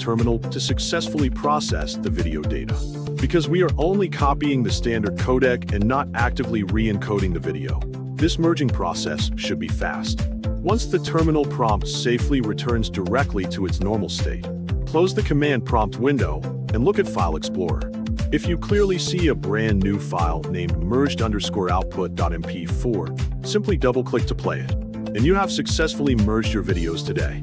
terminal to successfully process the video data. Because we are only copying the standard codec and not actively re-encoding the video, this merging process should be fast. Once the terminal prompt safely returns directly to its normal state, close the command prompt window and look at File Explorer. If you clearly see a brand new file named merged_output.mp4, simply double-click to play it, and you have successfully merged your videos today.